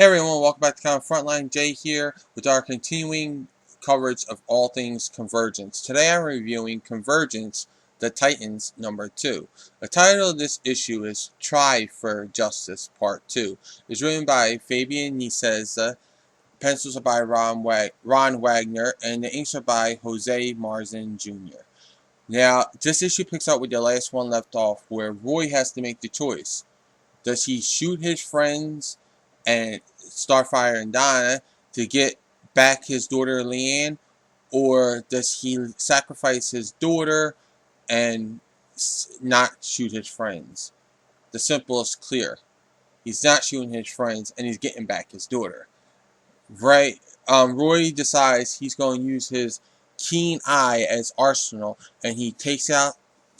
Hey everyone, welcome back to Frontline. Jay here with our continuing coverage of all things Convergence. Today I'm reviewing Convergence, the Titans #2. The title of this issue is Try for Justice Part 2. It's written by Fabian Nicieza, pencils are by Ron Wagner, and the inks are by Jose Marzan Jr. Now, this issue picks up where the last one left off, where Roy has to make the choice. Does he shoot his friends and Starfire and Donna to get back his daughter Leanne, or does he sacrifice his daughter and not shoot his friends? The simple is clear. He's not shooting his friends, and he's getting back his daughter. Right? Roy decides he's going to use his keen eye as arsenal, and he takes out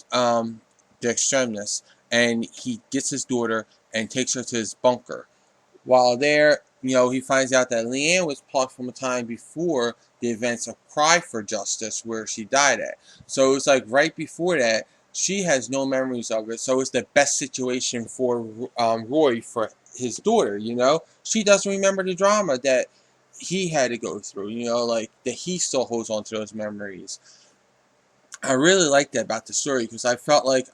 the extremists, and he gets his daughter and takes her to his bunker. While there, he finds out that Leanne was plucked from a time before the events of Cry for Justice, where she died at. So it's like right before that, she has no memories of it. So it's the best situation for Roy for his daughter. She doesn't remember the drama that he had to go through. Like that he still holds on to those memories. I really like that about the story because I felt like,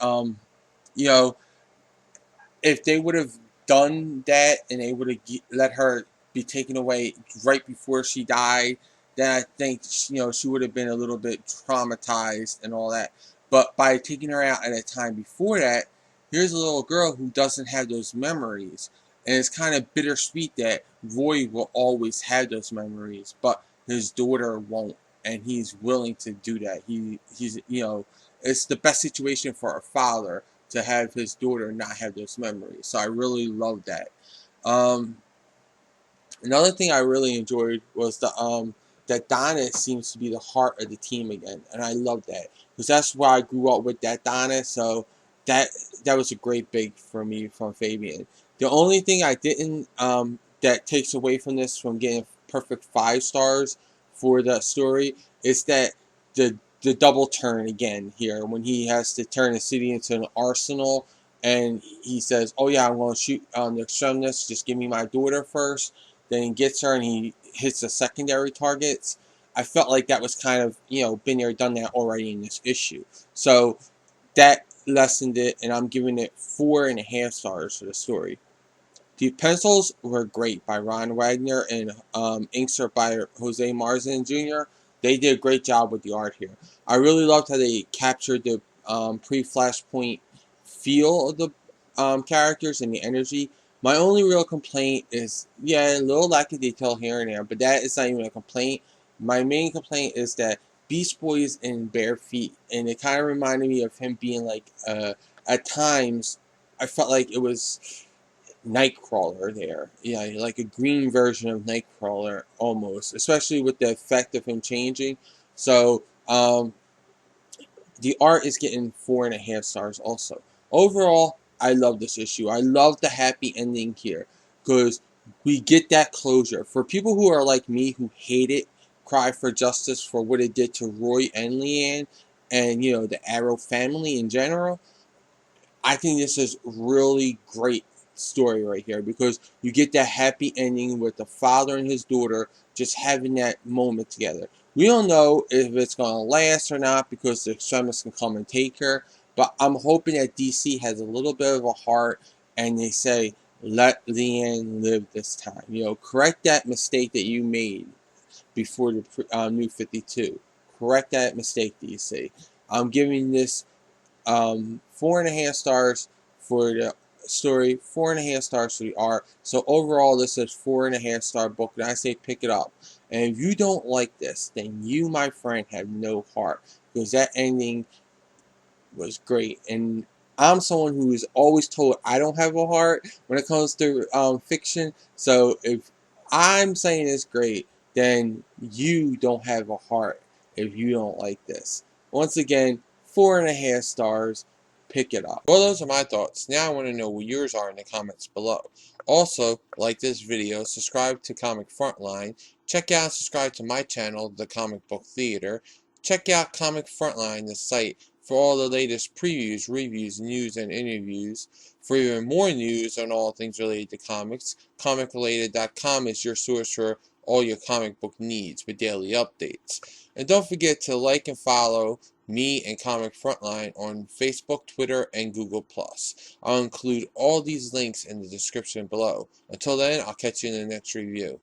if they would have done that and they would have let her be taken away right before she died, then I think she would have been a little bit traumatized and all that. But by taking her out at a time before that, here's a little girl who doesn't have those memories, and it's kind of bittersweet that Roy will always have those memories, but his daughter won't, and he's willing to do that. He's it's the best situation for a father to have his daughter not have those memories. So I really love that. Another thing I really enjoyed was that Donna seems to be the heart of the team again, and I love that because that's why I grew up with that Donna. So that was a great big for me from Fabian. The only thing I didn't that takes away from this from getting perfect 5 stars for the story is that the double turn again here when he has to turn the city into an arsenal, and he says, "Oh yeah, I'm going to shoot the extremists. Just give me my daughter first." Then he gets her and he hits the secondary targets. I felt like that was kind of been there, done that already in this issue. So that lessened it, and I'm giving it 4.5 stars for the story. The pencils were great by Ron Wagner, and inks are by Jose Marzan Jr. They did a great job with the art here. I really loved how they captured the pre-Flashpoint feel of the characters and the energy. My only real complaint is, a little lack of detail here and there, but that is not even a complaint. My main complaint is that Beast Boy is in bare feet, and it kind of reminded me of him being like, at times, I felt like it was Nightcrawler there. Yeah, like a green version of Nightcrawler almost, especially with the effect of him changing. So, the art is getting 4.5 stars also. Overall, I love this issue. I love the happy ending here because we get that closure. For people who are like me who hated Cry for Justice for what it did to Roy and Leanne and, the Arrow family in general, I think this is really great story right here because you get that happy ending with the father and his daughter just having that moment together. We don't know if it's going to last or not because the extremists can come and take her, but I'm hoping that DC has a little bit of a heart and they say, let Leanne live this time. Correct that mistake that you made before the New 52. Correct that mistake, DC. I'm giving this 4.5 stars for the story, 4.5 stars for the art. So overall, this is 4.5 star book, and I say pick it up. And if you don't like this, then you, my friend, have no heart because that ending was great. And I'm someone who is always told I don't have a heart when it comes to fiction. So if I'm saying it's great, then you don't have a heart if you don't like this. Once again, 4.5 stars. Pick it up. Well, those are my thoughts. Now I want to know what yours are in the comments below. Also, like this video, subscribe to Comic Frontline, check out and subscribe to my channel, The Comic Book Theater, check out Comic Frontline, the site, for all the latest previews, reviews, news, and interviews. For even more news on all things related to comics, comicrelated.com is your source for all your comic book needs with daily updates. And don't forget to like and follow me and Comic Frontline on Facebook, Twitter, and Google+. I'll include all these links in the description below. Until then, I'll catch you in the next review.